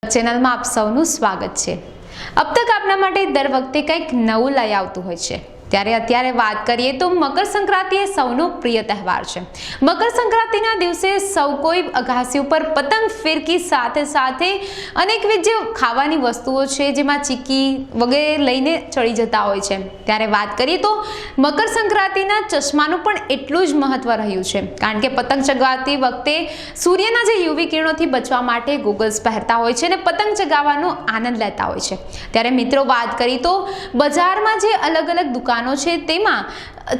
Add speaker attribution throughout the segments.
Speaker 1: ચેનલમાં આપ સૌનું સ્વાગત છે। अब तक આપના માટે દર વખતે કંઈક નવું લઈ આવતું હોય છે, ત્યારે અત્યારે વાત કરીએ તો મકર સંક્રાંતિ એ સૌનો પ્રિય તહેવાર છે। મકર સંક્રાંતિના દિવસે સૌ કોઈ અગાસી ઉપર પતંગ ફિરકી સાથે સાથે અનેકવિધ જે ખાવાની વસ્તુઓ છે જેમાં ચીકી વગેરે લઈને ચડી જતા હોય છે। ત્યારે વાત કરીએ તો મકર સંક્રાંતિના ચશ્માનું પણ એટલું જ મહત્વ રહ્યું છે, કારણ કે પતંગ ચગાવતી વખતે સૂર્યના જે યુવી કિરણોથી બચવા માટે ગોગલ્સ પહેરતા હોય છે અને પતંગ ચગાવવાનો આનંદ લેતા હોય છે। ત્યારે મિત્રો વાત કરી તો બજારમાં જે અલગ અલગ દુકાનો છે તેમાં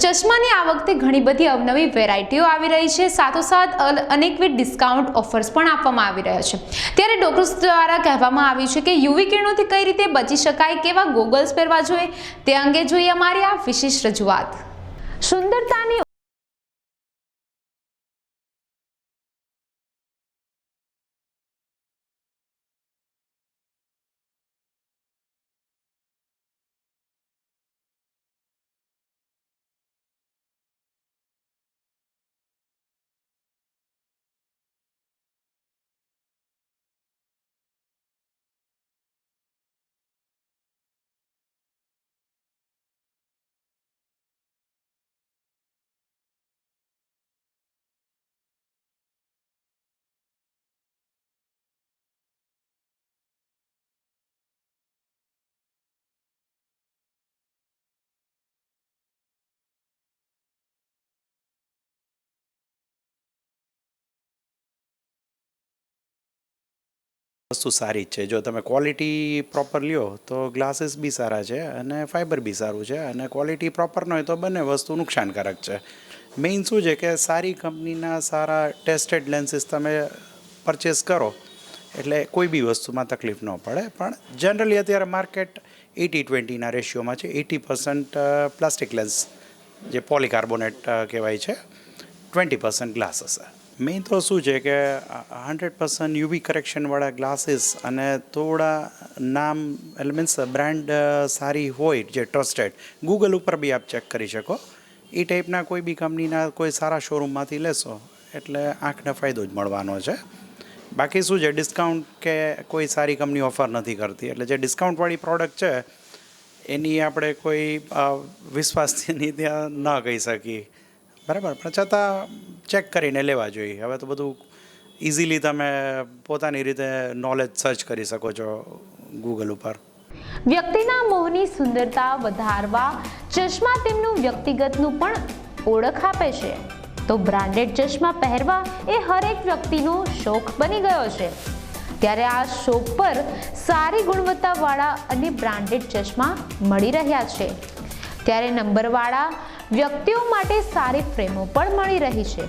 Speaker 1: ચશ્માની આ વખતે ઘણી બધી અવનવી વેરાયટીઓ આવી રહી છે, સાથોસાથ અનેકવિધ ડિસ્કાઉન્ટ ઓફર્સ પણ આપવામાં આવી રહ્યા છે। ત્યારે ડોક્ટર્સ દ્વારા કહેવામાં આવ્યું છે કે યુવી કિરણોથી કઈ રીતે બચી શકાય, કેવા ગોગલ્સ પહેરવા જોઈએ તે અંગે જોઈએ અમારી આ વિશેષ રજૂઆત। સુંદરતાની
Speaker 2: વસ્તુ સારી જ છે। જો તમે ક્વોલિટી પ્રોપર લ્યો તો ગ્લાસીસ બી સારા છે અને ફાઇબર બી સારું છે, અને ક્વોલિટી પ્રોપર ન હોય તો બંને વસ્તુ નુકસાનકારક છે। મેઇન શું છે કે સારી કંપનીના સારા ટેસ્ટેડ લેન્સીસ તમે પરચેસ કરો એટલે કોઈ બી વસ્તુમાં તકલીફ ન પડે। પણ જનરલી અત્યારે માર્કેટ 80-20ના રેશિયોમાં છે। 80% પ્લાસ્ટિક લેન્સ જે પોલીકાર્બોનેટ કહેવાય છે, 20% ગ્લાસ હશે। મેઇન તો શું છે કે 100% યુવી કરેક્શનવાળા ગ્લાસીસ અને થોડા નામ એટલે મીન્સ બ્રાન્ડ સારી હોય જે ટ્રસ્ટેડ, ગૂગલ ઉપર બી આપ ચેક કરી શકો। એ ટાઈપના કોઈ બી કંપનીના કોઈ સારા શોરૂમમાંથી લેશો એટલે આંખને ફાયદો જ મળવાનો છે। બાકી શું છે, ડિસ્કાઉન્ટ કે કોઈ સારી કંપની ઓફર નથી કરતી, એટલે જે ડિસ્કાઉન્ટવાળી પ્રોડક્ટ છે એની આપણે કોઈ વિશ્વાસની ત્યાં ન કહી શકીએ, બરાબર, પણ છતાં ચેક કરીને લેવા જોઈએ। હવે તો બધું ઇઝીલી તમે પોતાની રીતે નોલેજ સર્ચ કરી શકો છો ગૂગલ ઉપર।
Speaker 1: વ્યક્તિના મોહની સુંદરતા વધારવા ચશ્મા તેમનું વ્યક્તિગતનું પણ ઓળખ આપે છે, તો બ્રાન્ડેડ ચશ્મા પહેરવા એ હરેક વ્યક્તિનો શોખ બની ગયો છે। ત્યારે આ શોખ પર સારી ગુણવત્તાવાળા અને બ્રાન્ડેડ ચશ્મા મળી રહ્યા છે। ત્યારે નંબરવાળા વ્યક્તિઓ માટે સારી ફ્રેમો પણ મળી રહી છે।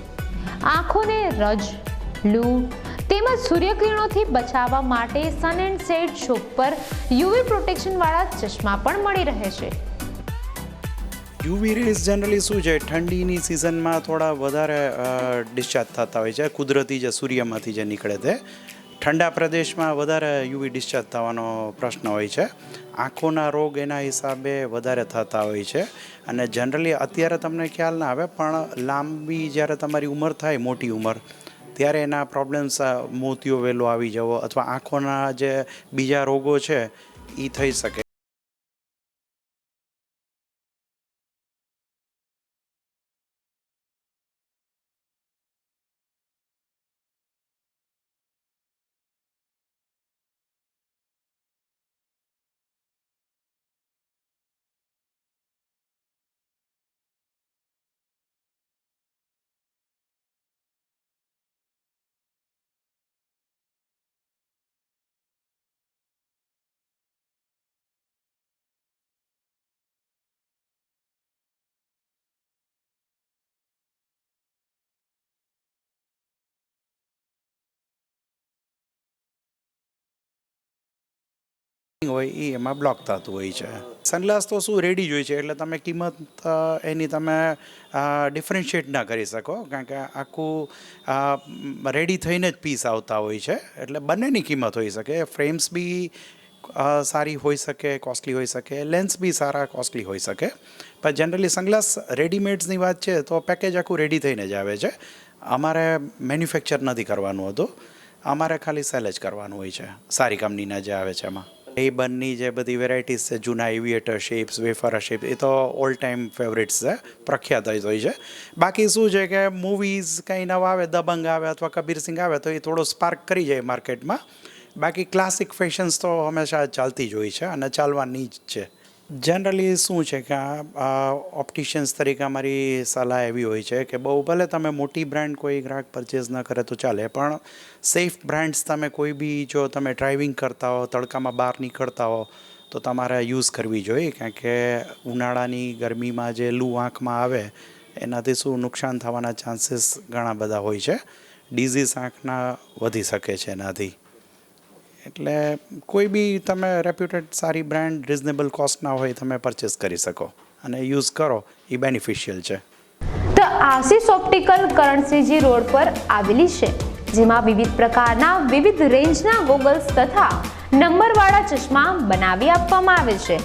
Speaker 1: આંખોને રજ, લૂ તેમજ સૂર્યકિરણોથી બચાવવા માટે સન એન્ડ શેડ શોપ પર યુવી પ્રોટેક્શન વાળા ચશ્મા પણ મળી રહે છે।
Speaker 2: યુવી રેઝ જનરલી શું છે, ઠંડીની સિઝનમાં થોડા વધારે ડિસ્ચાર્જ થતા હોય છે, કુદરતી જે સૂર્યમાંથી જે નીકળે તે। ઠંડા પ્રદેશમાં વધારે યુવી ડિસ્ચાર્જ થવાનો પ્રશ્ન હોય છે, આંખોના રોગ એના હિસાબે વધારે થતા હોય છે। અને જનરલી અત્યારે તમને ખ્યાલ ના આવે, પણ લાંબી જ્યારે તમારી ઉંમર થાય, મોટી ઉંમર, ત્યારે એના પ્રોબ્લેમ્સ, મોતિયો વહેલો આવી જવો અથવા આંખોના જે બીજા રોગો છે એ થઈ શકે। હોય એ એમાં બ્લોક થતું હોય છે। સનગ્લાસ તો શું રેડી જ હોય છે, એટલે તમે કિંમત એની તમે ડિફરન્શિએટ ના કરી શકો, કારણ કે આખું રેડી થઈને જ પીસ આવતા હોય છે, એટલે બંનેની કિંમત હોઈ શકે। ફ્રેમ્સ બી સારી હોઈ શકે, કોસ્ટલી હોઈ શકે, લેન્સ બી સારા કોસ્ટલી હોઈ શકે, પણ જનરલી સનગ્લાસ રેડીમેડ્સની વાત છે તો પેકેજ આખું રેડી થઈને જ આવે છે, અમારે મેન્યુફેક્ચર નથી કરવાનું હતું। અમારે ખાલી સેલ જ કરવાનું હોય છે સારી કંપનીના જે આવે છે એમાં. રેબનની જે બધી વેરાયટીઝ છે જૂના એવિએટર શેપ્સ, વેફર શેપ, એ તો ઓલ ટાઈમ ફેવરિટ્સ છે, પ્રખ્યાત જ હોય છે. બાકી શું છે કે મૂવીઝ કંઈ નવા આવે, દબંગ આવે અથવા કબીરસિંહ આવે તો એ થોડો સ્પાર્ક કરી જાય માર્કેટમાં. બાકી ક્લાસિક ફેશન્સ તો હંમેશા ચાલતી જ હોય છે અને ચાલવાની જ છે. જનરલી શું છે કે ઓપ્ટિશિયન્સ તરીકે અમારી સલાહ એવી હોય છે કે બહુ ભલે તમે મોટી બ્રાન્ડ કોઈ ગ્રાહક પરચેઝ ન કરે તો ચાલે, પણ સેફ બ્રાન્ડ્સ તમે કોઈ બી જો તમે ડ્રાઇવિંગ કરતા હો, તડકામાં બહાર નીકળતા હો તો તમારે યુઝ કરવી જોઈએ. કારણ કે ઉનાળાની ગરમીમાં જે લૂ આંખમાં આવે એનાથી શું નુકસાન થવાના ચાન્સીસ ઘણા બધા હોય છે. ડિઝીઝ આંખના વધી શકે છે એનાથી. એટલે કોઈ બી તમે રેપ્યુટેડ સારી બ્રાન્ડ રિઝનેબલ કોસ્ટના હોય તમે પરચેસ કરી શકો અને યુઝ કરો, એ બેનિફિશિયલ છે.
Speaker 1: તો આશીષ ઓપ્ટિકલ કરણસિંહજી રોડ પર આવેલી છે, જેમાં વિવિધ પ્રકારના વિવિધ રેન્જના ગોગલ્સ તથા નંબરવાળા ચશ્મા બનાવી આપવામાં આવે છે.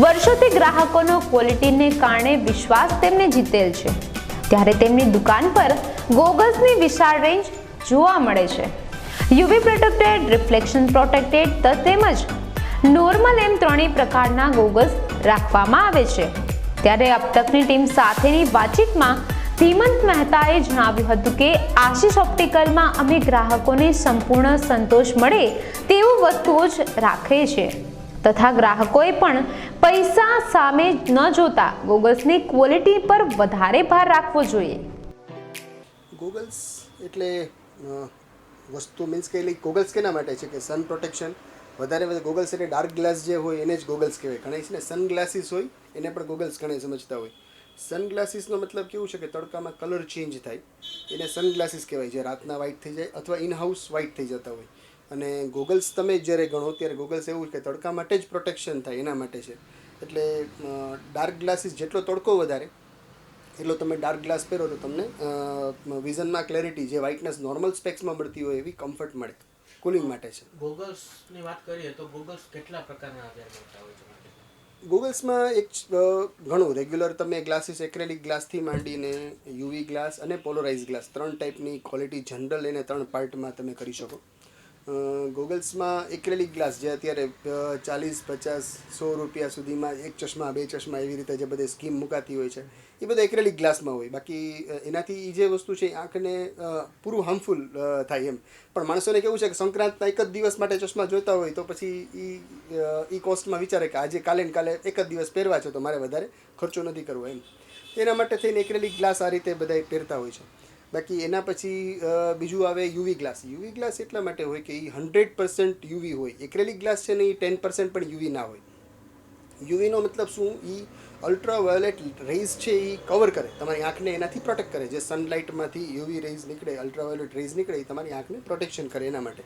Speaker 1: વર્ષોથી ગ્રાહકોનો ક્વોલિટીને કારણે વિશ્વાસ તેમને જીતેલ છે, ત્યારે તેમની દુકાન પર ગોગલ્સની વિશાળ રેન્જ જોવા મળે છે. યુવી પ્રોટેક્ટેડ, રિફ્લેક્શન પ્રોટેક્ટેડ તેમજ નોર્મલ એમ ત્રણેય પ્રકારના ગોગલ્સ રાખવામાં આવે છે. ત્યારે અબતકની ટીમ સાથેની વાતચીતમાં ધીમંત મહેતાએ જણાવ્યું હતું કે આશીષ ઓપ્ટિકલમાં અમે ગ્રાહકોને સંપૂર્ણ સંતોષ મળે તેવું વસ્તુઓ જ રાખીએ છીએ તથા ગ્રાહકોએ પણ પૈસા સામે ન જોતા ગોગલ્સની ક્વોલિટી પર વધારે ભાર રાખવો જોઈએ.
Speaker 3: ગોગલ્સ એટલે વસ્તુ મીન્સ કે ગોગલ્સ કેના માટે છે કે સન પ્રોટેક્શન વધારે ગોગલ્સ એટલે ડાર્ક ગ્લાસ જે હોય એને જ ગોગલ્સ કહેવાય. ઘણા છે ને સન ગ્લાસીસ હોય એને પણ ગોગલ્સ ઘણા સમજતા હોય. સન ગ્લાસીસનો મતલબ કેવું છે કે તડકામાં કલર ચેન્જ થાય એને સન ગ્લાસીસ કહેવાય, જે રાતના વ્હાઇટ થઈ જાય અથવા ઇન હાઉસ વ્હાઇટ થઈ જતા હોય. અને ગોગલ્સ તમે જ્યારે ગણો ત્યારે ગોગલ્સ એવું કે તડકા માટે જ પ્રોટેક્શન થાય એના માટે છે. એટલે ડાર્ક ગ્લાસીસ જેટલો તડકો વધારે એટલો તમે ડાર્ક ગ્લાસ પહેરો તો તમને વિઝનમાં ક્લેરિટી જે વ્હાઇટનેસ નોર્મલ સ્પેક્સમાં મળતી હોય એવી કમ્ફર્ટ મળે. કુલિંગ માટે છે.
Speaker 4: ગોગલ્સની વાત કરીએ તો ગોગલ્સ કેટલા પ્રકારના અત્યારે મળતા હોય છે?
Speaker 3: ગોગલ્સમાં એક ઘણું રેગ્યુલર તમે ગ્લાસીસ એક્રેલિક ગ્લાસથી માંડીને યુવી ગ્લાસ અને પોલરાઇઝ ગ્લાસ 3 ટાઈપની ક્વોલિટી જનરલ એને 3 પાર્ટમાં તમે કરી શકો. ગોગલ્સમાં એક્રેલિક ગ્લાસ જે અત્યારે 40-50-100 રૂપિયા સુધીમાં એક ચશ્મા 2 ચશ્મા એવી રીતે જે બધી સ્કીમ મુકાતી હોય છે એ બધા એક્રેલિક ગ્લાસમાં હોય. બાકી એનાથી જે વસ્તુ છે આંખને પૂરું હાર્મફુલ થાય એમ. પણ માણસોને કેવું છે કે સંક્રાંતના એક જ દિવસ માટે ચશ્મા જોઈતા હોય તો પછી એ કોસ્ટમાં વિચારે કે આજે કાલે એક જ દિવસ પહેરવા છે તો મારે વધારે ખર્ચો નથી કરવો એમ. એના માટે થઈને એક્રેલિક ગ્લાસ આ રીતે બધા પહેરતા હોય છે. બાકી એના પછી બીજું આવે યુવી ગ્લાસ. યુવી ગ્લાસ એટલા માટે હોય કે એ 100% યુવી હોય. એક્રેલિક ગ્લાસ છે ને એ 10% પણ યુવી ના હોય. યુવીનો મતલબ શું? એ અલ્ટ્રાવાયોલેટ રેઝ છે એ કવર કરે તમારી આંખને, એનાથી પ્રોટેક્ટ કરે. જે સનલાઇટમાંથી યુવી રેઝ નીકળે, અલ્ટ્રાવાયોલેટ રેઝ નીકળે એ તમારી આંખને પ્રોટેક્શન કરે એના માટે.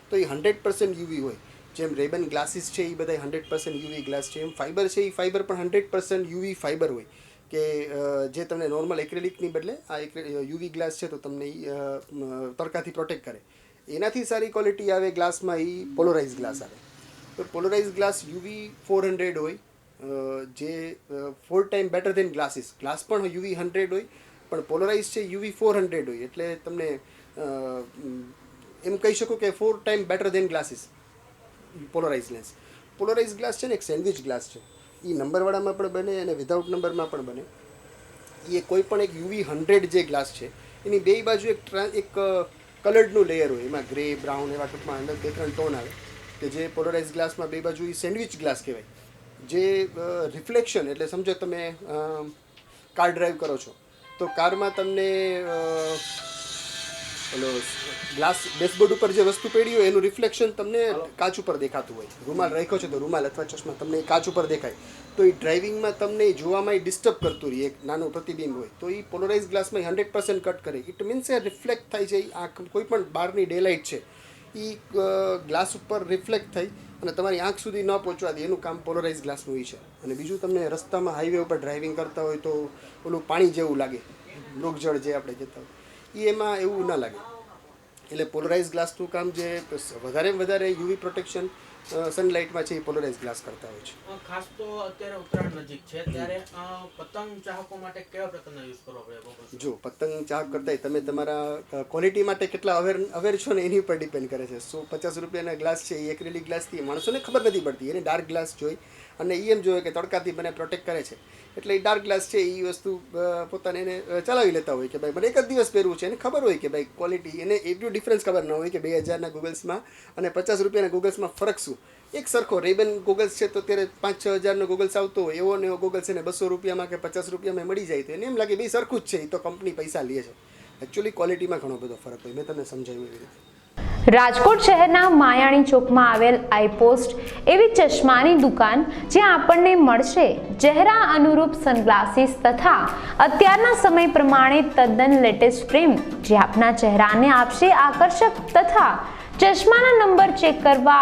Speaker 3: તો એ 100% યુવી હોય. જેમ રેબન ગ્લાસીસ છે એ બધા 100% યુવી ગ્લાસ છે, એમ ફાઇબર છે એ ફાઇબર પણ 100% યુવી ફાઇબર હોય કે જે તમને નોર્મલ એક્રેલિકની બદલે આ યુવી ગ્લાસ છે તો તમને તડકાથી પ્રોટેક્ટ કરે. એનાથી સારી ક્વોલિટી આવે ગ્લાસમાં એ પોલરાઇઝ ગ્લાસ આવે. તો પોલરાઇઝ ગ્લાસ યુવી 400 હોય, જે 4 time better than glasses. Glass પણ યુવી 100 હોય પણ પોલરાઇઝ છે યુવી 400 હોય. એટલે તમને એમ કહી શકો કે 4 time better than glasses polarise lens. Polarise glass છે ને એક સેન્ડવિચ ગ્લાસ છે. એ નંબરવાળામાં પણ બને અને વિધાઉટ નંબરમાં પણ બને. એ કોઈ પણ એક યુવી 100 જે ગ્લાસ છે એની બે બાજુ એક કલર્ડનું લેયર હોય, એમાં ગ્રે, બ્રાઉન એવા ટૂંકમાં અંદર 2-3 ટોન આવે કે જે પોલરાઇઝ ગ્લાસમાં બે બાજુ એ સેન્ડવિચ ગ્લાસ કહેવાય. જે રિફ્લેક્શન એટલે સમજો તમે કાર ડ્રાઈવ કરો છો તો કારમાં તમને ઓલો ગ્લાસ ડેશબોર્ડ ઉપર જે વસ્તુ પડી હોય એનું રિફ્લેક્શન તમને કાચ ઉપર દેખાતું હોય. રૂમાલ રાખ્યો છે તો રૂમાલ અથવા ચશ્મા તમને એ કાચ ઉપર દેખાય તો એ ડ્રાઇવિંગમાં તમને જોવામાં ડિસ્ટર્બ કરતું રહે, એક નાનું પ્રતિબિંબ હોય. તો એ પોલરાઇઝ ગ્લાસમાં 100% કટ કરે. ઇટ મીન્સ એ રિફ્લેક્ટ થાય છે. એ આંખ કોઈ પણ બહારની ડેલાઇટ છે એ ગ્લાસ ઉપર રિફ્લેક્ટ થઈ અને તમારી આંખ સુધી ન પહોંચવા દે એનું કામ પોલરાઇઝ ગ્લાસનું હોય છે. અને બીજું તમને રસ્તામાં હાઈવે ઉપર ડ્રાઇવિંગ કરતા હોય તો ઓલું પાણી જેવું લાગે, મૃગજળ જે આપણે કહેતા હોય, એમાં એવું ના લાગે. એટલે પોલરાઇઝ ગ્લાસનું કામ જે વધારે યુવી પ્રોટેક્શન સનલાઇટમાં છે એ પોલરાઇઝ ગ્લાસ કરતા હોય છે.
Speaker 4: ખાસ તો અત્યારે ઉત્તરાયણ નજીક છે ત્યારે પતંગ ચાહકો માટે કેવા પ્રકારના યુઝ કરવો પડે ગોગલ્સ?
Speaker 3: જો પતંગ ચાહક કરતા તમે તમારા ક્વોલિટી માટે કેટલા અવેર છો ને એની ઉપર ડિપેન્ડ કરે છે. 50 રૂપિયાના ગ્લાસ છે એ એક્રેલિક ગ્લાસથી માણસોને ખબર નથી પડતી, એને ડાર્ક ગ્લાસ જોઈ અને એમ જોઈએ કે તડકાથી મને પ્રોટેક્ટ કરે છે એટલે એ ડાર્ક ગ્લાસ છે એ વસ્તુ પોતાને એને ચલાવી લેતા હોય કે ભાઈ મને એક જ દિવસ પહેરવું છે, એને ખબર હોય કે ભાઈ ક્વોલિટી, એને એટલું ડિફરન્સ ખબર ન હોય કે 2000ના ગૂગલ્સમાં અને 50 રૂપિયાના ગૂગલ્સમાં ફરક શું. એક સરખો રેબન ગૂગલ્સ છે તો અત્યારે 5-6 હજારનો ગૂગલ્સ આવતો હોય એવો ને એવો ગૂગલ્સ એને 200 રૂપિયામાં કે 50 રૂપિયામાં મળી જાય તો એને એમ લાગે બે સરખું જ છે, એ તો કંપની પૈસા લે છે. એકચ્યુઅલી ક્વોલિટીમાં ઘણો બધો ફરક હોય. મેં તમને સમજાવ્યું એવી રીતે.
Speaker 1: રાજકોટ શહેરના માયાણી ચોકમાં આવેલ આઈપોસ્ટ એવી ચશ્માની દુકાન જ્યાં આપણને મળશે ચહેરા અનુરૂપ સનગ્લાસીસ તથા અત્યારના સમય પ્રમાણે તદ્દન લેટેસ્ટ ફ્રેમ જે આપના ચહેરાને આપશે આકર્ષક તથા ચશ્માના નંબર ચેક કરવા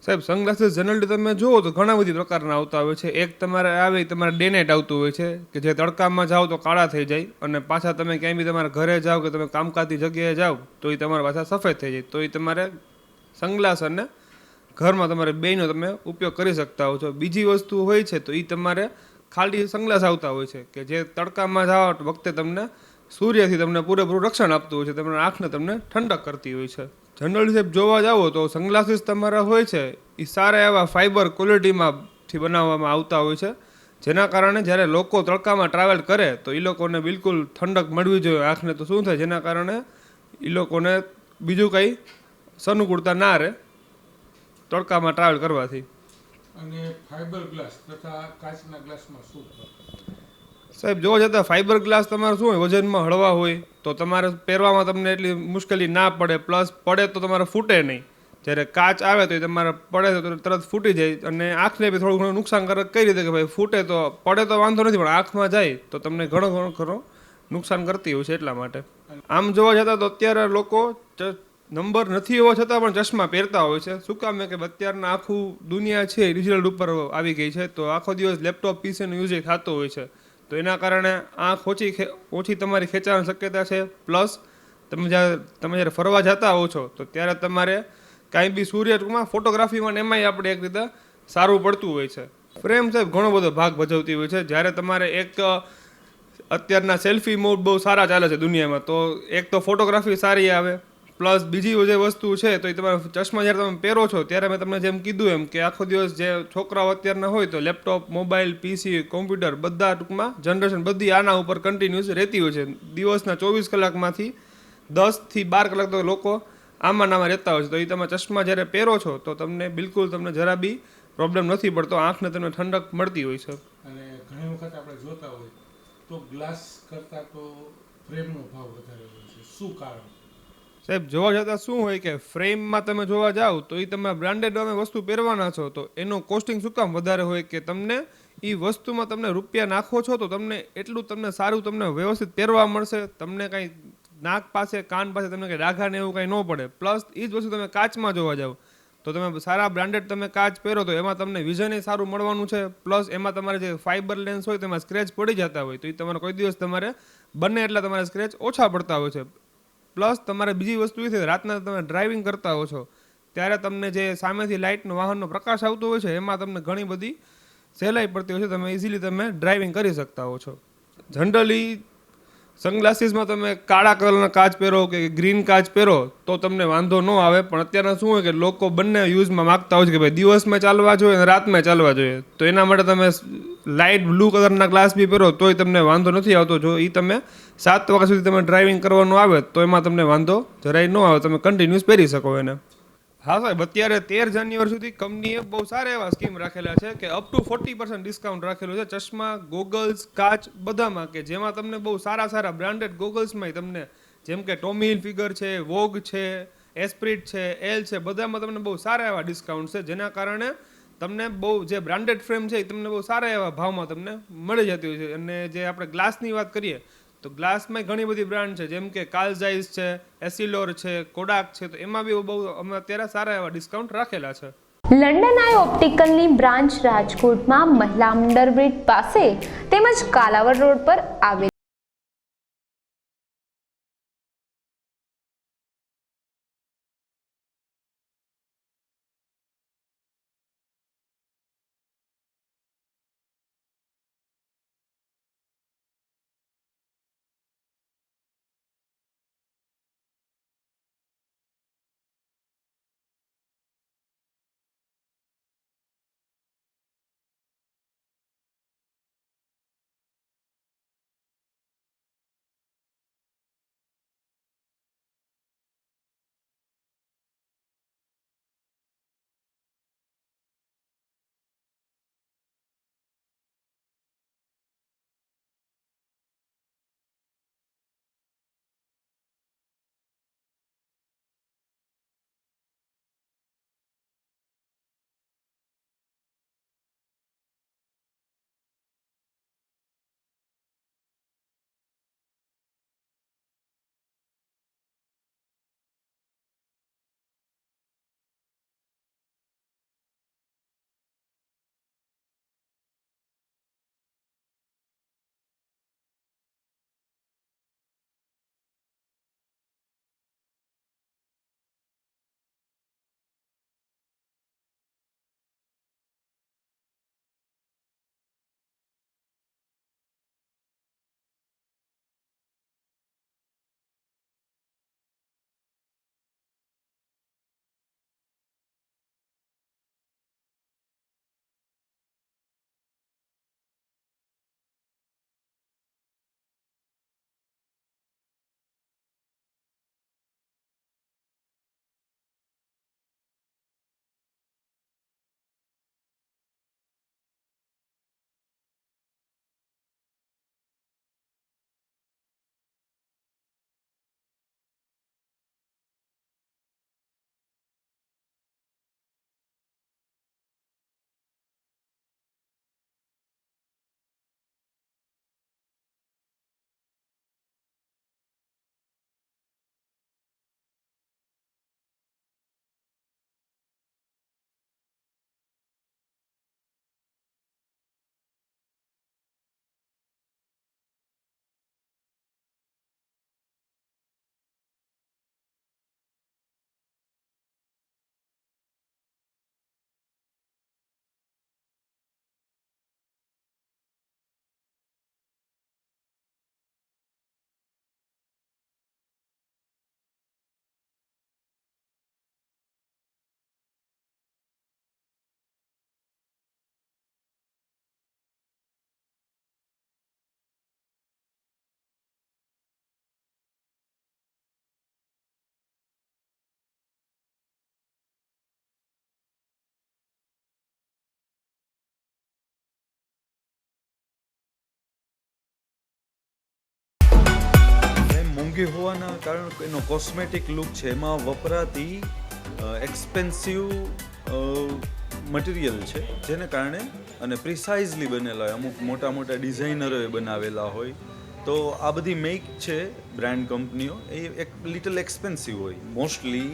Speaker 5: સાહેબ સનગ્લાસીસ જનરલી તમે જુઓ તો ઘણા બધી પ્રકારના આવતા હોય છે. એક તમારે આવે તમારે ડે નાઇટ આવતું હોય છે કે જે તડકામાં જાઓ તો કાળા થઈ જાય અને પાછા તમે ક્યાંય બી તમારા ઘરે જાઓ કે તમે કામકાજની જગ્યાએ જાઓ તો એ તમારા પાછા સફેદ થઈ જાય. તો એ તમારે સનગ્લાસ અને ઘરમાં તમારે બેયનો તમે ઉપયોગ કરી શકતા હો છો. બીજી વસ્તુ હોય છે તો એ તમારે ખાલી સનગ્લાસ આવતા હોય છે કે જે તડકામાં જાઓ વખતે તમને સૂર્યથી તમને પૂરેપૂરું રક્ષણ આપતું હોય છે, તમારા આંખને તમને ઠંડક કરતી હોય છે. જનરલી સાહેબ જોવા જાઓ તો સનગ્લાસીસ તમારા હોય છે એ સારા એવા ફાઇબર ક્વોલિટીમાંથી બનાવવામાં આવતા હોય છે, જેના કારણે જ્યારે લોકો તડકામાં ટ્રાવેલ કરે તો એ લોકોને બિલકુલ ઠંડક મળવી જોઈએ આંખને. તો શું થાય જેના કારણે એ લોકોને બીજું કંઈ સનુકૂળતા ના રહે તડકામાં ટ્રાવેલ કરવાથી.
Speaker 6: અને ફાઇબર ગ્લાસ તથા કાચના ગ્લાસમાં શું ફરક?
Speaker 5: સાહેબ જોવા જતાં ફાઇબર ગ્લાસ તમારે શું હોય વજનમાં હળવા હોય તો તમારે પહેરવામાં તમને એટલી મુશ્કેલી ના પડે, પ્લસ પડે તો તમારે ફૂટે નહીં. જ્યારે કાચ આવે તો એ તમારે પડે તો તરત ફૂટી જાય અને આંખને બી થોડું ઘણું નુકસાનકારક કઈ રીતે કે ભાઈ ફૂટે તો પડે તો વાંધો નથી પણ આંખમાં જાય તો તમને ઘણો નુકસાન કરતી હોય છે. એટલા માટે આમ જોવા જતાં તો અત્યારે લોકો નંબર નથી હોવા છતાં પણ ચશ્મા પહેરતા હોય છે. શું કામ કે અત્યારના આખું દુનિયા છે ડિજિટલ ઉપર આવી ગઈ છે તો આખો દિવસ લેપટોપ પીસીનો યુઝ થતો હોય છે તો એના કારણે આંખ ઓછી તમારી ખેંચાવાની શક્યતા છે. પ્લસ તમે જ્યારે ફરવા જતા હો છો તો ત્યારે તમારે કાંઈ બી સૂર્યમાં ફોટોગ્રાફીમાં એમાંય આપણે એક રીતે સારું પડતું હોય છે. ફ્રેમ સાહેબ ઘણો બધો ભાગ ભજવતી હોય છે. જ્યારે તમારે એક અત્યારના સેલ્ફી મોડ બહુ સારા ચાલે છે દુનિયામાં તો એક તો ફોટોગ્રાફી સારી આવે, પ્લસ બીજી જે વસ્તુ છે તો એ તમારા ચશ્મા જ્યારે તમે પહેરો છો ત્યારે મેં તમને જેમ કીધું એમ કે આખો દિવસ જે છોકરાઓ અત્યારના હોય તો લેપટોપ, મોબાઈલ, પીસી, કોમ્પ્યુટર બધા ટૂંકમાં જનરેશન બધી આના ઉપર કન્ટિન્યુઅસ રહેતી હોય છે. દિવસના 24 કલાકમાંથી 10 થી 12 કલાક તો લોકો આમાં રહેતા હોય છે. તો એ તમે ચશ્મા જ્યારે પહેરો છો તો તમને બિલકુલ તમને જરા બી પ્રોબ્લેમ નથી પડતો, આંખને તમને ઠંડક મળતી હોય છે.
Speaker 6: અને ઘણી વખત આપણે જોતા હોય તો ગ્લાસ કરતાં તો ફ્રેમનો ભાવ વધારે હોય છે, શું કારણ?
Speaker 5: સાહેબ જોવા જતાં શું હોય કે ફ્રેમમાં તમે જોવા જાઓ તો એ તમે બ્રાન્ડેડ તમે વસ્તુ પહેરવાના છો તો એનું કોસ્ટિંગ શું કામ વધારે હોય કે તમને એ વસ્તુમાં તમને રૂપિયા નાખો છો તો તમને એટલું તમને સારું તમને વ્યવસ્થિત પહેરવા મળશે, તમને કાંઈ નાક પાસે કાન પાસે તમને કંઈ ડાઘા ને એવું કાંઈ ન પડે. પ્લસ એ જ વસ્તુ તમે કાચમાં જોવા જાઓ તો તમે સારા બ્રાન્ડેડ તમે કાચ પહેરો તો એમાં તમને વિઝન સારું મળવાનું છે. પ્લસ એમાં તમારે જે ફાઇબર લેન્સ હોય તેમાં સ્ક્રેચ પડી જતા હોય તો એ તમારે કોઈ દિવસ તમારે બને એટલા તમારે સ્ક્રેચ ઓછા પડતા હોય છે. પ્લસ તમારે બીજી વસ્તુ એ છે રાતના તમે ડ્રાઇવિંગ કરતા હો છો ત્યારે તમને જે સામેથી લાઇટનો વાહનનો પ્રકાશ આવતો હોય છે એમાં તમને ઘણી બધી સહેલાઈ પડતી હોય છે, તમે ઇઝીલી તમે ડ્રાઇવિંગ કરી શકતા હો છો. જનરલી સનગ્લાસીસમાં તમે કાળા કલરના કાચ પહેરો કે ગ્રીન કાચ પહેરો તો તમને વાંધો ન આવે, પણ અત્યારના શું હોય કે લોકો બંને યુઝમાં માગતા હોય છે કે ભાઈ દિવસમાં ચાલવા જોઈએ અને રાતમાં ચાલવા જોઈએ. તો એના માટે તમે લાઇટ બ્લુ કલરના ગ્લાસ બી પહેરો તોય તમને વાંધો નથી આવતો. જો એ તમે 7 વાગ્યા સુધી તમે ડ્રાઇવિંગ કરવાનું આવે તો એમાં તમને વાંધો જરાય ન આવે, તમે કન્ટિન્યુઅસ પહેરી શકો એને. હા સાહેબ, અત્યારે 13 જાન્યુઆરી સુધી કંપનીએ બહુ સારા એવા સ્કીમ રાખેલા છે કે અપ ટુ 40% ડિસ્કાઉન્ટ રાખેલું છે ચશ્મા, ગોગલ્સ, કાચ બધામાં, કે જેમાં તમને બહુ સારા બ્રાન્ડેડ ગોગલ્સમાં તમને જેમ કે ટોમી હિલફિગર છે, વોગ છે, એસ્પ્રિટ છે, એલ છે, બધામાં તમને બહુ સારા એવા ડિસ્કાઉન્ટ છે, જેના કારણે તમને બહુ જે બ્રાન્ડેડ ફ્રેમ છે એ તમને બહુ સારા એવા ભાવમાં તમને મળી જતી હોય છે. અને જે આપણે ગ્લાસની વાત કરીએ તો ગ્લાસમાં ઘણી બધી બ્રાન્ડ છે જેમ કે કાર્લ ઝાઇસ છે, એસિલોર છે, કોડાક છે, તો એમાં બી બહુ અમે અત્યારે સારા એવા ડિસ્કાઉન્ટ રાખેલા છે.
Speaker 1: લંડન આઈ ઓપ્ટિકલની બ્રાન્ચ રાજકોટમાં મહિલા અંડરબ્રિજ પાસે તેમજ કાલાવડ રોડ પર આવેલ
Speaker 7: ઉપયોગી હોવાના કારણે એનો કોસ્મેટિક લુક છે એમાં વપરાતી એક્સપેન્સિવ મટીરિયલ છે, જેને કારણે અને પ્રિસાઇઝલી બનેલા હોય, અમુક મોટા મોટા ડિઝાઇનરોએ બનાવેલા હોય, તો આ બધી મેક છે બ્રાન્ડ કંપનીઓ એ એક લિટલ એક્સપેન્સિવ હોય મોસ્ટલી.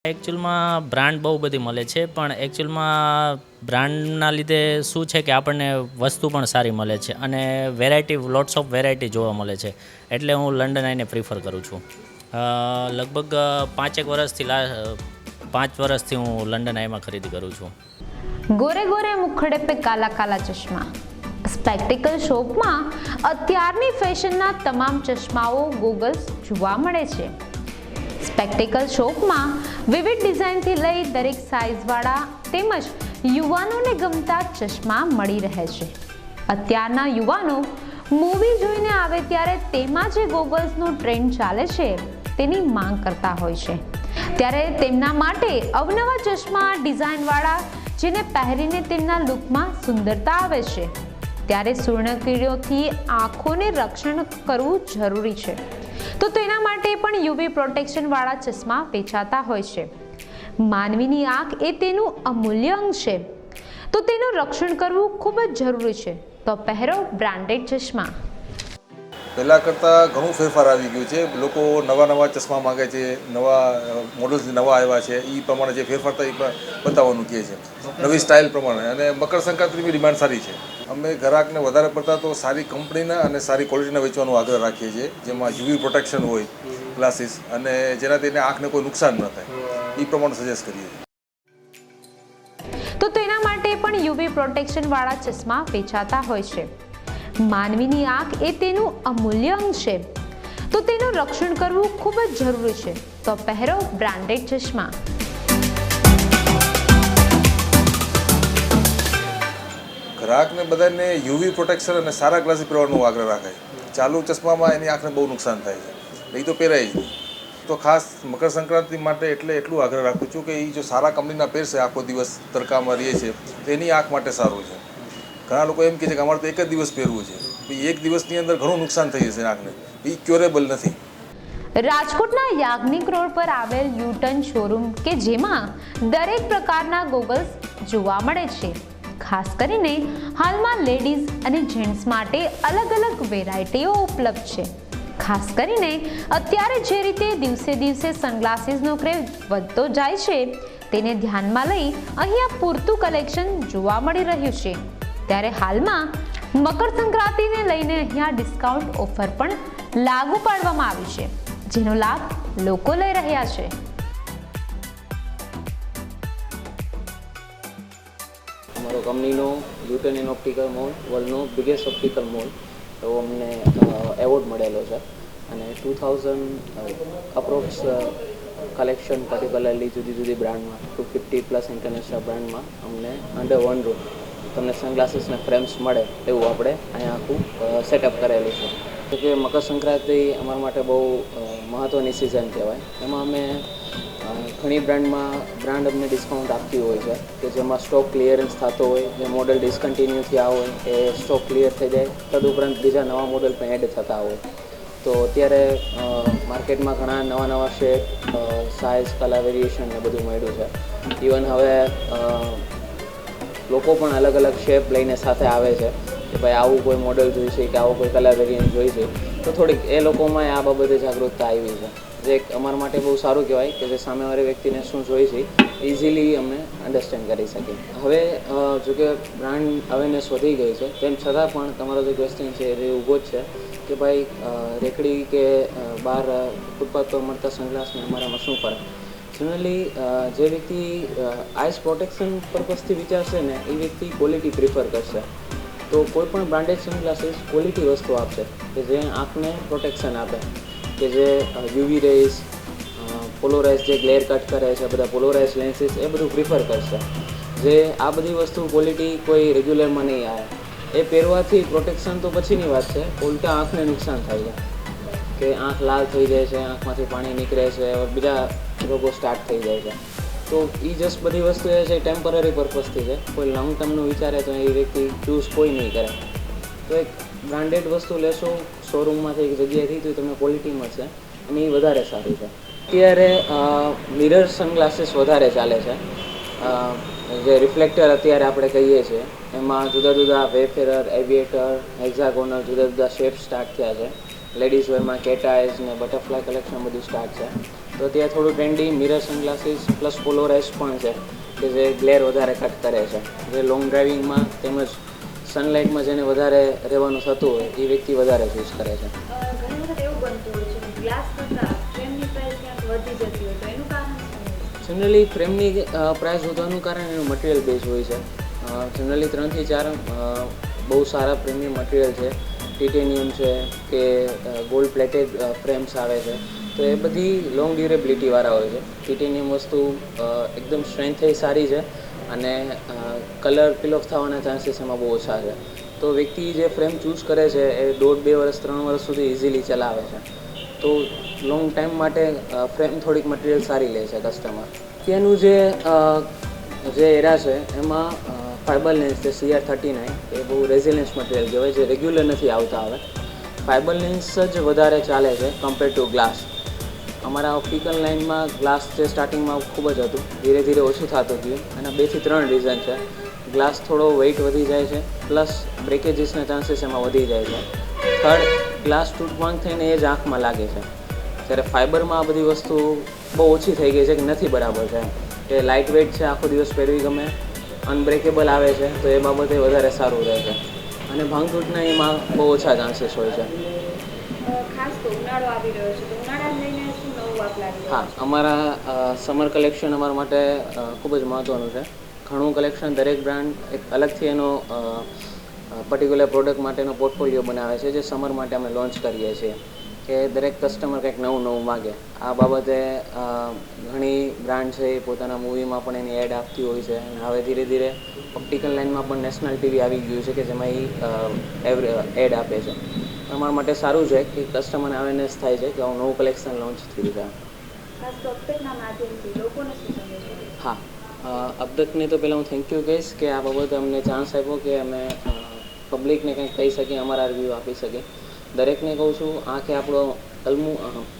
Speaker 8: એકચ્યુઅલમાં બ્રાન્ડ બહુ બધી મળે છે, પણ એકચ્યુઅલમાં બ્રાન્ડના લીધે શું છે કે આપણને વસ્તુ પણ સારી મળે છે અને વેરાયટી, લોટ્સ ઓફ વેરાયટી જોવા મળે છે, એટલે હું લંડન આવીને પ્રિફર કરું છું. લગભગ 5 વર્ષથી હું લંડન આઈમાં ખરીદી કરું છું.
Speaker 1: गोरे गोरे मुखड़े पे काला काला चश्मा. સ્પેક્ટિકલ શોપમાં અત્યારની ફેશનના તમામ ચશ્માઓ ગોગલ્સ જોવા મળે છે. સ્પેક્ટિકલ શોપમાં વિવિધ ડિઝાઇનથી લઈ દરેક સાઇઝવાળા તેમજ યુવાનોને ગમતા ચશ્મા મળી રહે છે. અત્યારના યુવાનો મૂવી જોઈને આવે ત્યારે તેમાં જે ગોગલ્સનો ટ્રેન્ડ ચાલે છે તેની માંગ કરતા હોય છે, ત્યારે તેમના માટે અવનવા ચશ્મા ડિઝાઇનવાળા જેને પહેરીને તેમના લુકમાં સુંદરતા આવે છે, ત્યારે સૂર્યકિરણોથી આંખોને રક્ષણ કરવું જરૂરી છે. તો તેના માટે પણ યુવી પ્રોટેક્શનવાળા ચશ્મા વેચાતા હોય છે. માનવીની આંખ એ તેનું અમૂલ્ય અંગ છે, તો તેનું રક્ષણ કરવું ખૂબ જ જરૂરી છે. તો પહેરો બ્રાન્ડેડ ચશ્મા.
Speaker 9: પહેલાં કરતાં ઘણું ફેરફાર આવી ગયું છે. લોકો નવા ચશ્મા માગે છે, નવા મોડલ્સ નવા આવ્યા છે, એ પ્રમાણે જે ફેરફાર થાય એ બતાવવાનું કહે છે, નવી સ્ટાઇલ પ્રમાણે. અને મકર સંક્રાંતિની બી ડિમાન્ડ સારી છે. અમે ગ્રાહકને વધારે પડતા તો સારી કંપનીના અને સારી ક્વોલિટીના વેચવાનો આગ્રહ રાખીએ છીએ, જેમાં યુવી પ્રોટેક્શન હોય ગ્લાસીસ, અને જેનાથી એને આંખને કોઈ નુકસાન ન થાય એ પ્રમાણે સજેસ્ટ કરીએ છીએ.
Speaker 1: તો તેના માટે પણ યુવી પ્રોટેક્શનવાળા ચશ્મા વેચાતા હોય છે. માનવીની આંખ એ તેનું અમૂલ્ય અંગ છે, તો તેનું રક્ષણ કરવું ખૂબ જ જરૂરી છે. તો પહેરો બ્રાન્ડેડ ચશ્મા.
Speaker 9: ગ્રાહકને બધાને યુવી પ્રોટેક્શન અને સારા ગ્લાસીસ પહેરવાનો આગ્રહ રાખાય. ચાલુ ચશ્મામાં એની આંખને બહુ નુકસાન થાય છે, એ તો પહેરાય જ નહીં. તો ખાસ મકર સંક્રાંતિ માટે એટલું આગ્રહ રાખું છું કે એ જો સારા કંપનીના પહેરશે, આખો દિવસ તડકામાં રહે છે, તો એની આંખ માટે સારું છે. ઘણા લોકો એમ કહે છે કે અમારે તો એક જ દિવસ પહેરવું છે, એક દિવસની અંદર ઘણું નુકસાન થઈ જશે આંખને, એ ક્યોરેબલ નથી.
Speaker 1: રાજકોટના યાજ્ઞિક રોડ પર આવેલ યુટર્ન શોરૂમ કે જેમાં દરેક પ્રકારના ગોગલ્સ જોવા મળે છે. ખાસ કરીને હાલમાં લેડીઝ અને જેન્ટ્સ માટે અલગ અલગ વેરાયટીઓ ઉપલબ્ધ છે. ખાસ કરીને અત્યારે જે રીતે દિવસે દિવસે સનગ્લાસીસનો ક્રેઝ વધતો જાય છે તેને ધ્યાનમાં લઈ અહીંયા પૂરતું કલેક્શન જોવા મળી રહ્યું છે. ત્યારે હાલમાં મકર સંક્રાંતિને લઈને અહીંયા ડિસ્કાઉન્ટ ઓફર પણ લાગુ પાડવામાં આવી છે, જેનો લાભ લોકો લઈ રહ્યા છે.
Speaker 10: અમારો કંપનીનો યુટેન ઓપ્ટિકલ મોલ વર્લ્ડનો બિગેસ્ટ ઓપ્ટિકલ મોલ એવો અમને એવોર્ડ મળેલો છે અને 2000 અપ્રોક્સ કલેક્શન પર્ટિક્યુલરલી જુદી જુદી બ્રાન્ડમાં 250 પ્લસ ઇન્ટરનેશનલ બ્રાન્ડમાં અમને અંડર વન રૂમ તમને સનગ્લાસીસના ફ્રેમ્સ મળે એવું આપણે અહીંયા આખું સેટઅપ કરેલું છે. તો કે મકર સંક્રાંતિ અમારા માટે બહુ મહત્ત્વની સિઝન કહેવાય. એમાં અમે ઘણી બ્રાન્ડ અમને ડિસ્કાઉન્ટ આપતી હોય છે કે જેમાં સ્ટોક ક્લિયરન્સ થતો હોય, જે મોડલ ડિસ્કન્ટિન્યુ થયા હોય એ સ્ટોક ક્લિયર થઈ જાય, તદુપરાંત બીજા નવા મોડલ પણ એડ થતા હોય. તો અત્યારે માર્કેટમાં ઘણા નવા શેપ, સાઇઝ, કલર વેરિએશન ને બધું મળ્યું છે. ઇવન હવે લોકો પણ અલગ અલગ શેપ લઈને સાથે આવે છે કે ભાઈ આવું કોઈ મોડલ જોઈશે કે આવો કોઈ કલર વેરિયન્ટ જોઈશે, તો થોડીક એ લોકોમાં આ બાબતે જાગૃતતા આવી છે, જે એક અમારા માટે બહુ સારું કહેવાય કે જે સામેવાળી વ્યક્તિને શું જોઈએ છે ઇઝીલી અમે અન્ડરસ્ટેન્ડ કરી શકીએ. હવે જોકે બ્રાન્ડ અવેરનેસ વધી ગઈ છે, તેમ છતાં પણ તમારો જે ક્વેશ્ચન છે એ ઊભો જ છે કે ભાઈ રેકડી કે બહાર ફૂટપાથ પર મળતા સનગ્લાસને અમારામાં શું ફરક. જનરલી જે વ્યક્તિ આઈસ પ્રોટેક્શન પર્પઝથી વિચારશે ને એ વ્યક્તિ ક્વોલિટી પ્રિફર કરશે. તો કોઈ પણ બ્રાન્ડેડ સનગ્લાસીસ ક્વોલિટી વસ્તુ આપશે કે જે આંખને પ્રોટેક્શન આપે, કે જે યુવી રેઝ, પોલોરાઇઝ જે ગ્લેર કટ કરે છે, બધા પોલોરાઇઝ લેન્સીસ એ બધું પ્રિફર કરશે. જે આ બધી વસ્તુ ક્વોલિટી કોઈ રેગ્યુલરમાં નહીં આવે, એ પહેરવાથી પ્રોટેક્શન તો પછીની વાત છે, ઉલટા આંખને નુકસાન થાય છે કે આંખ લાલ થઈ જાય છે, આંખમાંથી પાણી નીકળે છે, બીજા રોગો સ્ટાર્ટ થઈ જાય છે. તો એ જસ્ટ બધી વસ્તુ એ છે ટેમ્પરરી પર્પઝથી છે. કોઈ લોંગ ટર્મનું વિચારે તો એ વ્યક્તિ ચૂઝ કોઈ નહીં કરે. તો એક બ્રાન્ડેડ વસ્તુ લેશો શોરૂમમાંથી, એક જગ્યાએથી, તો તમને ક્વોલિટી મળશે અને એ વધારે સારું છે. અત્યારે મિરર સનગ્લાસીસ વધારે ચાલે છે. જે રિફ્લેક્ટર અત્યારે આપણે કહીએ છીએ એમાં જુદા જુદા વેફેરર, એવિએટર, હેક્ઝાગોનલ જુદા જુદા શેપ સ્ટાર્ટ થયા છે. લેડીઝ વેરમાં કેટ આઈઝ ને બટરફ્લાય કલેક્શન બધું સ્ટાર્ટ છે. તો ત્યાં થોડું ટ્રેન્ડી મિરર સનગ્લાસીસ પ્લસ પોલોરાઇઝ પણ છે કે જે ગ્લેર વધારે કટ કરે છે, જે લોંગ ડ્રાઇવિંગમાં તેમજ સનલાઇટમાં જેને વધારે રહેવાનું થતું હોય એ વ્યક્તિ વધારે ચૂઝ કરે છે.
Speaker 11: ઘણી વખત એવું બનતું હોય છે કે ગ્લાસ કરતાં ફ્રેમની પ્રાઇસ ક્યાંક વધી જતી હોય, તો એનું કારણ શું?
Speaker 10: જનરલી ફ્રેમની પ્રાઇસ વધવાનું કારણ એનું મટીરિયલ બેઝ હોય છે. જનરલી 3 થી 4 બહુ સારા પ્રીમિયમ મટીરિયલ છે, ટિટેનિયમ છે કે ગોલ્ડ પ્લેટેડ ફ્રેમ્સ આવે છે. તો એ બધી લોંગ ડ્યુરેબિલિટીવાળા હોય છે. ટિટેનિયમ વસ્તુ એકદમ સ્ટ્રેન્થ સારી છે અને કલર પીલ ઓફ થવાના ચાન્સીસ એમાં બહુ ઓછા છે. તો વ્યક્તિ જે ફ્રેમ ચૂઝ કરે છે એ 1.5-2 વર્ષ 3 વર્ષ સુધી ઇઝીલી ચલાવે છે. તો લોંગ ટાઈમ માટે ફ્રેમ થોડીક મટીરિયલ સારી લે છે કસ્ટમર. ત્યાંનું જે એરા છે એમાં ફાઇબર લેન્સ છે CR39, એ બહુ રેઝિલિયન્સ મટીરિયલ કહેવાય, જે રેગ્યુલર નથી આવતા. હવે ફાઇબર લેન્સ જ વધારે ચાલે છે કમ્પેર ટુ ગ્લાસ. અમારા ઓપ્ટિકલ લાઇનમાં ગ્લાસ જે સ્ટાર્ટિંગમાં ખૂબ જ હતું, ધીરે ધીરે ઓછું થતું ગયું. એના 2 થી 3 રીઝન છે. ગ્લાસ થોડો વેઇટ વધી જાય છે, પ્લસ બ્રેકેજીસના ચાન્સીસ એમાં વધી જાય છે. થર્ડ, ગ્લાસ તૂટવાંગ થઈને એ જ આંખમાં લાગે છે. જ્યારે ફાઇબરમાં આ બધી વસ્તુ બહુ ઓછી થઈ ગઈ છે કે નથી બરાબર છે, કે લાઇટ વેઇટ છે, આખો દિવસ પહેરવી ગમે, અનબ્રેકેબલ આવે છે, તો એ બાબતે વધારે સારું રહે છે અને ભાંગતૂટના એમાં બહુ ઓછા ચાન્સીસ હોય છે.
Speaker 11: ખાસ તો ઉનાળો આવી રહ્યો છે, તો ઉનાળાને લઈને શું નવું આપ લાગી રહ્યું છે?
Speaker 10: અમારા સમર કલેક્શન અમારા માટે ખૂબ જ મહત્ત્વનું છે. ઘણું કલેક્શન, દરેક બ્રાન્ડ એક અલગથી એનો પર્ટિક્યુલર પ્રોડક્ટ માટેનો પોર્ટફોલિયો બનાવે છે, જે સમર માટે અમે લોન્ચ કરીએ છીએ કે દરેક કસ્ટમર કંઈક નવું માગે. આ બાબતે ઘણી બ્રાન્ડ છે એ પોતાના મૂવીમાં પણ એની એડ આપતી હોય છે અને હવે ધીરે ધીરે ઓપ્ટિકલ લાઇનમાં પણ નેશનલ ટીવી આવી ગયું છે કે જેમાં એ એડ આપે છે. અમારા માટે સારું છે કે કસ્ટમરને અવેરનેસ થાય છે કે આવું નવું કલેક્શન લોન્ચ થયું છે.
Speaker 11: ખાસ તો અપડેટના માધ્યમથી લોકોને શું સંદેશ છે?
Speaker 10: હા, અપડેટને તો પહેલાં હું થેન્ક યુ કહીશ કે આ બાબતે અમને ચાન્સ આપ્યો કે અમે પબ્લિકને કંઈક કહી શકીએ, અમારા રિવ્યૂ આપી શકીએ. દરેકને કહું છું, આંખે આપણો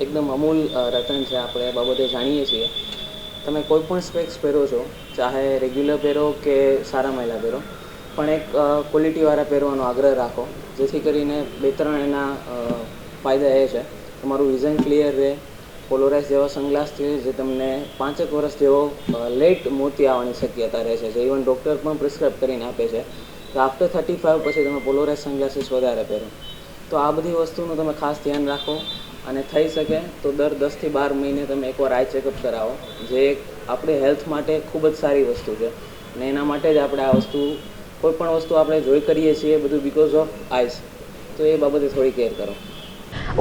Speaker 10: એકદમ અમૂલ રતન છે, આપણે એ બાબતે જાણીએ છીએ. તમે કોઈ પણ સ્પેક્સ પહેરો છો, ચાહે રેગ્યુલર પહેરો કે સારા મહિલા પહેરો, પણ એક ક્વોલિટીવાળા પહેરવાનો આગ્રહ રાખો, જેથી કરીને 2-3 એના ફાયદા એ છે. તમારું વિઝન ક્લિયર રહે. પોલોરાઇઝ જેવા સનગ્લાસ છે જે તમને 5 વર્ષ જેવો લેટ મોતી આવવાની શક્યતા રહે છે, જે ઇવન ડૉક્ટર પણ પ્રિસ્ક્રાઇબ કરીને આપે છે. તો આફ્ટર 35 પછી તમે પોલોરાઇઝ સનગ્લાસીસ વધારે પહેરો. તો આ બધી વસ્તુનું તમે ખાસ ધ્યાન રાખો, અને થઈ શકે તો દર 10 થી 12 મહિને તમે એકવાર આઈ ચેકઅપ કરાવો, જે આપણી હેલ્થ માટે ખૂબ જ સારી વસ્તુ છે. અને એના માટે જ આપણે આ વસ્તુ, કોઈ પણ વસ્તુ આપણે જોઈ કરીએ છીએ બધું બીકોઝ ઓફ આઈસ, તો એ બાબતે થોડી કેર કરો.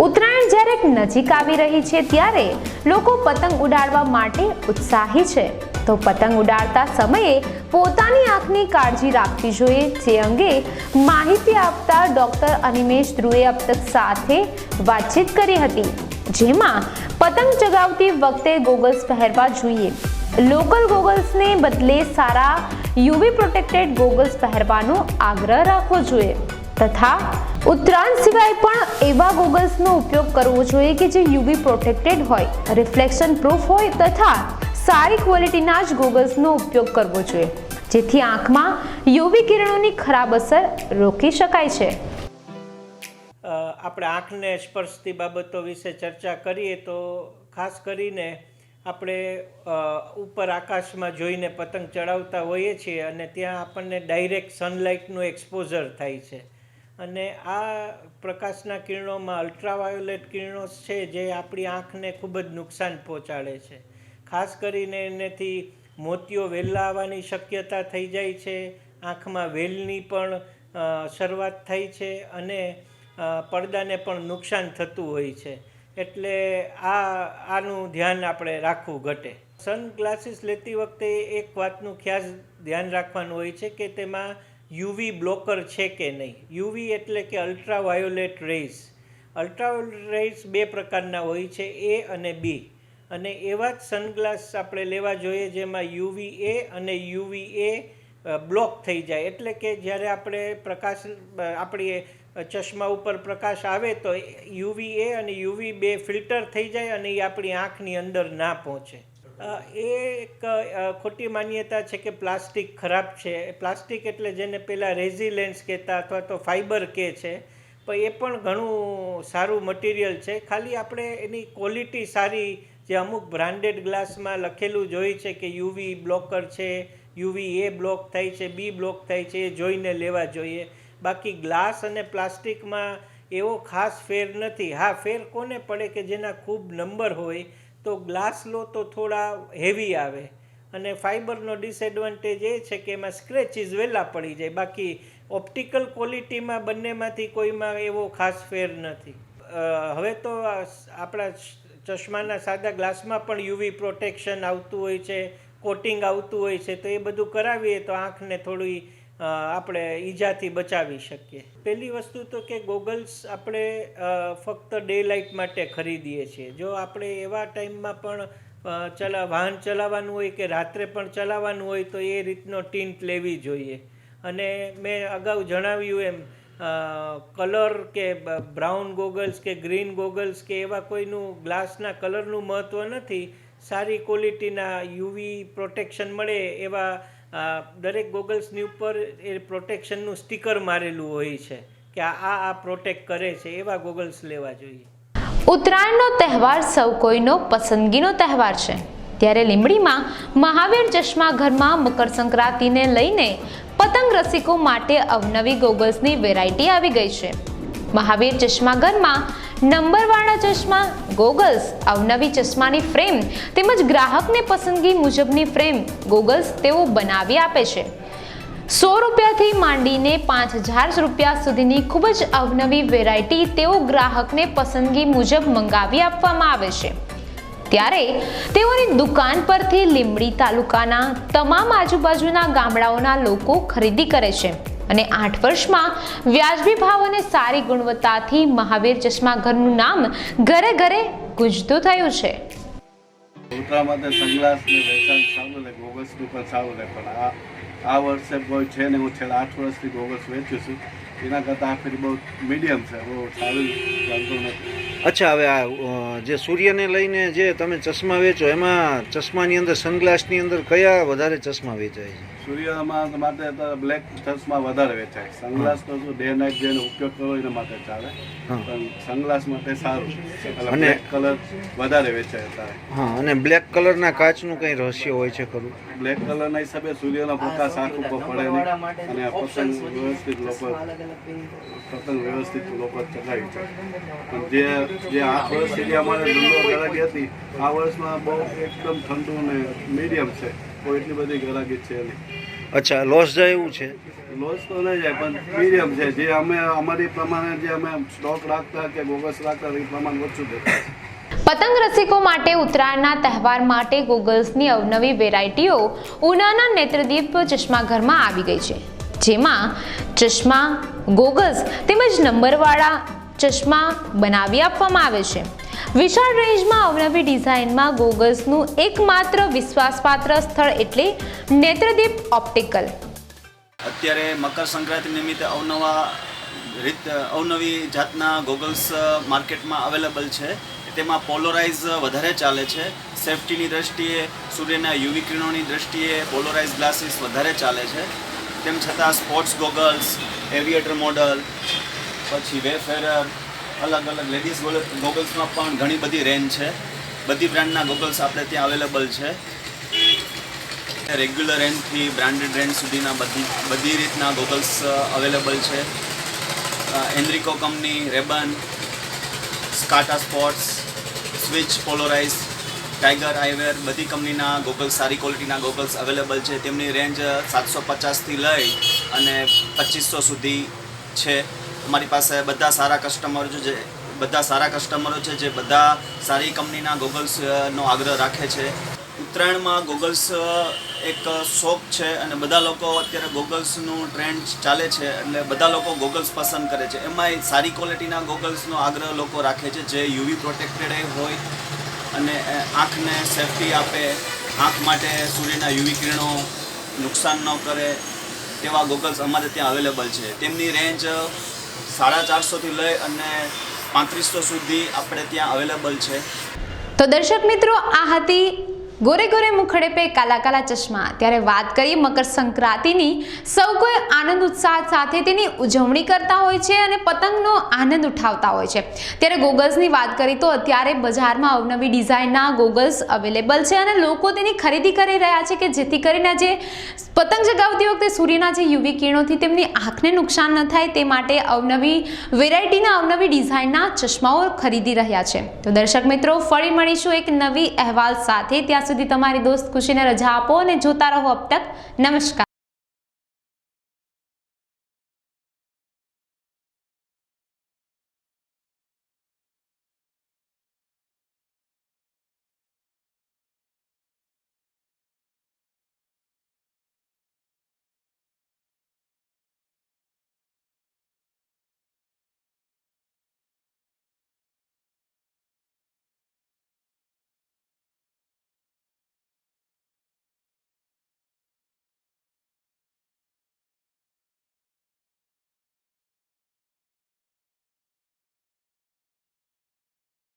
Speaker 1: ઉત્તરાયણ જ્યારે નજીક આવી રહી છે ત્યારે લોકો પતંગ ઉડાડવા માટે ઉત્સાહી છે. તો પતંગ ઉડાડતા સમયે પોતાની આંખની કાળજી રાખવી જોઈએ, જે અંગે માહિતી આપતા ડોક્ટર અનિમેશ ધ્રુવે અબતક સાથે વાતચીત કરી હતી, જેમાં પતંગ ચગાવતી વખતે ગોગલ્સ પહેરવા જોઈએ. લોકલ ગોગલ્સને બદલે સારા યુવી પ્રોટેક્ટેડ ગોગલ્સ પહેરવાનો આગ્રહ રાખવો જોઈએ, તથા ઉત્તરાયણ સિવાય પણ એવા ગોગલ્સનો ઉપયોગ કરવો જોઈએ કે જે યુવી પ્રોટેક્ટેડ હોય, રિફ્લેક્શન પ્રૂફ હોય તથા સારી ક્વોલિટીના જ ગોગલ્સનો ઉપયોગ કરવો જોઈએ, જેથી આંખમાં યુવી કિરણોની ખરાબ અસર રોકી શકાય છે.
Speaker 12: આપણે આંખને સ્પર્શતી બાબતો વિશે ચર્ચા કરીએ તો ખાસ કરીને આપણે ઉપર આકાશમાં જોઈને પતંગ ચડાવતા હોઈએ છીએ અને ત્યાં આપણને ડાયરેક્ટ સનલાઇટનું એક્સપોઝર થાય છે, અને આ પ્રકાશના કિરણોમાં અલ્ટ્રાવાયોલેટ કિરણો છે જે આપણી આંખને ખૂબ જ નુકસાન પહોંચાડે છે. ખાસ કરીને એનેથી મોતિયો વહેલા આવવાની શક્યતા થઈ જાય છે, આંખમાં વેલની પણ શરૂઆત થાય છે, અને પડદાને પણ નુકસાન થતું હોય છે. એટલે આનું ધ્યાન આપણે રાખવું ઘટે. સનગ્લાસીસ લેતી વખતે એક વાતનું ખાસ ધ્યાન રાખવાનું હોય છે કે તેમાં યુવી બ્લોકર છે કે નહીં. યુવી એટલે કે અલ્ટ્રાવાયોલેટ રેઝ. અલ્ટ્રાવાયોલેટ રેઝ 2 પ્રકારના હોય છે, A અને B, અને એવા જ સનગ્લાસ આપણે લેવા જોઈએ જેમાં UVA અને UVA બ્લોક થઈ જાય, એટલે કે જ્યારે આપણે પ્રકાશ, આપણી ચશ્મા ઉપર પ્રકાશ આવે તો UVA અને UV2 ફિલ્ટર થઈ જાય અને એ આપણી આંખની અંદર ના પહોંચે. એ એક ખોટી માન્યતા છે કે પ્લાસ્ટિક ખરાબ છે. પ્લાસ્ટિક એટલે જેને પહેલાં રેઝિલેન્સ કહેતા અથવા તો ફાઇબર કહે છે, પણ એ પણ ઘણું સારું મટીરિયલ છે. ખાલી આપણે એની ક્વોલિટી સારી, જે અમુક બ્રાન્ડેડ ગ્લાસમાં લખેલું જ હોય છે કે UV બ્લોકર છે, UVA બ્લોક થાય છે, B બ્લોક થાય છે, એ જોઈને લેવા જોઈએ. બાકી ગ્લાસ અને પ્લાસ્ટિકમાં એવો ખાસ ફેર નથી. હા, ફેર કોને પડે કે જેના ખૂબ નંબર હોય તો ગ્લાસ લો તો થોડા હેવી આવે, અને ફાઇબરનો ડિસએડવાન્ટેજ એ છે કે એમાં સ્ક્રેચીસ વહેલા પડી જાય. બાકી ઓપ્ટિકલ ક્વોલિટીમાં બંનેમાંથી કોઈમાં એવો ખાસ ફેર નથી. હવે તો આપણા ચશ્માના સાદા ગ્લાસમાં પણ યુવી પ્રોટેક્શન આવતું હોય છે, કોટિંગ આવતું હોય છે, તો એ બધું કરાવીએ તો આંખને થોડી આપણે ઈજાથી બચાવી શકીએ. પહેલી વસ્તુ તો કે ગોગલ્સ આપણે ફક્ત ડે લાઇટ માટે ખરીદીએ છીએ. જો આપણે એવા ટાઈમમાં પણ વાહન ચલાવવાનું હોય કે રાત્રે પણ ચલાવવાનું હોય તો એ રીતનો ટીન્ટ લેવી જોઈએ. અને મેં અગાઉ જણાવ્યું એમ કલર કે બ્રાઉન ગોગલ્સ કે ગ્રીન ગોગલ્સ કે એવા કોઈનું ગ્લાસના કલરનું મહત્ત્વ નથી. સારી ક્વોલિટીના યુવી પ્રોટેક્શન મળે એવા દરેક ગોગલ્સની ઉપર એ પ્રોટેક્શનનું સ્ટીકર મારેલું હોય છે કે આ પ્રોટેક્ટ કરે છે, એવા ગોગલ્સ લેવા જોઈએ.
Speaker 1: ઉત્તરાયણનો તહેવાર સૌ કોઈનો પસંદગીનો તહેવાર છે, ત્યારે લીંબડીમાં મહાવીર ચશ્મા ઘરમાં મકર સંક્રાંતિને લઈને પતંગ રસિકો માટે અવનવી ગોગલ્સની વેરાયટી આવી ગઈ છે. મહાવીર ચશ્મા ઘરમાં નંબરવાળા ચશ્મા, ગોગલ્સ, અવનવી ચશ્માની ફ્રેમ તેમજ ગ્રાહકને પસંદગી મુજબની ફ્રેમ ગોગલ્સ તેઓ બનાવી આપે છે. 100 રૂપિયાથી માંડીને 5000 રૂપિયા સુધીની ખૂબ જ અવનવી વેરાયટી તેઓ ગ્રાહકને પસંદગી મુજબ મંગાવી આપવામાં આવે છે. ત્યારે તેઓની દુકાન પરથી લીંબડી તાલુકાના તમામ આજુબાજુના ગામડાઓના લોકો ખરીદી કરે છે, અને 8 વર્ષમાં વ્યાજબી ભાવ અને સારી ગુણવત્તાથી મહાવીર ચશ્મા ઘરનું નામ ઘરે ઘરે ગુંજતું થયું છે.
Speaker 13: ઉત્તરાયણ માટે સનગ્લાસને વેચાણ સારું રહે, ગોગલ્સનું પણ સારું રહે, પણ આ વર્ષે કોઈ છે ને, હું છેલ્લા 8 વર્ષથી ગોગલ્સ વેચું છું, એના કરતાં આ ફેરી બહુ મીડિયમ છે, બહુ સારું ચાલતું નથી.
Speaker 14: અચ્છા, હવે આ જે સૂર્યને લઈને જે તમે ચશ્મા વેચો એમાં ચશ્માની અંદર સનગ્લાસની અંદર કયા વધારે ચશ્મા વેચાય છે?
Speaker 13: સૂર્યમાં માટે તો બ્લેક ચશ્મા વધારે વેચાય. સનગ્લાસ તો શું ડે નાઇટ જેનો ઉપયોગ કરો એના માટે ચાલે, પણ સનગ્લાસ માટે સારું એટલે બ્લેક કલર વધારે વેચાય અત્યારે.
Speaker 14: હા, અને બ્લેક કલરના કાચનું કંઈ રહસ્ય હોય છે ખરું?
Speaker 13: બ્લેક કલરના હિસાબે સૂર્યનો પ્રકાશ આંખ ઉપર પડે નહીં અને પતંગ વ્યવસ્થિત લોકો ચગાવી છે. પણ જે 8 વર્ષ સુધી અમારે ધંધો ગરાગી હતી, આ વર્ષમાં બહુ એકદમ ઠંડુ ને મીડિયમ છે, કોઈ એટલી બધી ગરાગી છે નહીં.
Speaker 14: અચ્છા, લોસ જાય એવું છે?
Speaker 13: લોસ તો નહીં જાય, પણ મીડિયમ છે. જે અમે અમારી પ્રમાણે જે અમે સ્ટોક રાખતા કે ગોગલ્સ રાખતા એ પ્રમાણે ઓછું દેતા.
Speaker 1: પતંગ રસિકો માટે ઉત્તરાયણના તહેવાર માટે ગોગલ્સની અવનવી વેરાયટીઓ ઉનાના નેત્રદીપ ચશ્માઘરમાં આવી ગઈ છે, જેમાં ચશ્મા, ગોગલ્સ તેમજ નંબરવાળા ચશ્મા બનાવી આપવામાં આવે છે. વિશાળ રેન્જમાં અવનવી ડિઝાઇનમાં ગોગલ્સનું એકમાત્ર વિશ્વાસપાત્ર સ્થળ એટલે નેત્રદીપ ઓપ્ટિકલ.
Speaker 15: અત્યારે મકર સંક્રાંતિ નિમિત્તે અવનવી જાતના ગોગલ્સ માર્કેટમાં અવેલેબલ છે. તેમાં પોલોરાઇઝ વધારે ચાલે છે. સેફટીની દ્રષ્ટિએ, સૂર્યના યુવી કિરણોની દ્રષ્ટિએ પોલોરાઇઝ ગ્લાસીસ વધારે ચાલે છે. તેમ છતાં સ્પોર્ટ્સ ગોગલ્સ, એવિએટર મોડલ, પછી વેફેરર, અલગ અલગ લેડીઝ ગોગલ્સમાં પણ ઘણી બધી રેન્જ છે. બધી બ્રાન્ડના ગોગલ્સ આપણે ત્યાં અવેલેબલ છે. રેગ્યુલર રેન્જથી બ્રાન્ડેડ રેન્જ સુધીના બધી રીતના ગોગલ્સ અવેલેબલ છે. એન્ડ્રિકો company, Ray-Ban, સ્કાટા sports, switch પોલોરાઇઝ, tiger આઈવેર, બધી કંપનીના ગોગલ્સ, સારી ક્વોલિટીના ગોગલ્સ અવેલેબલ છે. તેમની રેન્જ 750થી લઈ અને 2500 સુધી છે. અમારી પાસે બધા સારા કસ્ટમરો છે જે બધા સારી કંપનીના ગોગલ્સનો આગ્રહ રાખે છે. ઉત્તરાયણમાં ગોગલ્સ એક શોખ છે અને બધા લોકો અત્યારે ગોગલ્સનું ટ્રેન્ડ ચાલે છે એટલે બધા લોકો ગોગલ્સ પસંદ કરે છે. એમાંય સારી ક્વોલિટીના ગોગલ્સનો આગ્રહ લોકો રાખે છે જે યુવી પ્રોટેક્ટેડ હોય અને આંખને સેફટી આપે, આંખ માટે સૂર્યના યુવી કિરણો નુકસાન ન કરે તેવા ગોગલ્સ અમારે ત્યાં અવેલેબલ છે. તેમની રેન્જ 450થી લઈ અને 3500 સુધી આપણે ત્યાં અવેલેબલ છે.
Speaker 1: તો દર્શક મિત્રો, આ હતી ગોરે ગોરે મુખડે પે કાલા કાલા ચશ્મા. ત્યારે વાત કરીએ મકર સંક્રાંતિની. સૌ કોઈ આનંદ ઉત્સાહ સાથે તેની ઉજવણી કરતા હોય છે અને પતંગનો આનંદ ઉઠાવતા હોય છે. ત્યારે ગોગલ્સની વાત કરી તો અત્યારે બજારમાં અવનવી ડિઝાઇનના ગોગલ્સ અવેલેબલ છે અને લોકો તેની ખરીદી કરી રહ્યા છે કે જેથી કરીને જે પતંગ ચગાવતી વખતે સૂર્યના જે યુવી કિરણોથી તેમની આંખને નુકસાન ન થાય તે માટે અવનવી વેરાયટીના અવનવી ડિઝાઇનના ચશ્માઓ ખરીદી રહ્યા છે. તો દર્શક મિત્રો, ફરી મળીશું એક નવી અહેવાલ સાથે. ત્યાં સુધી તમારી દોસ્ત ખુશીને રજા આપો અને જોતા રહો અબ તક. નમસ્કાર.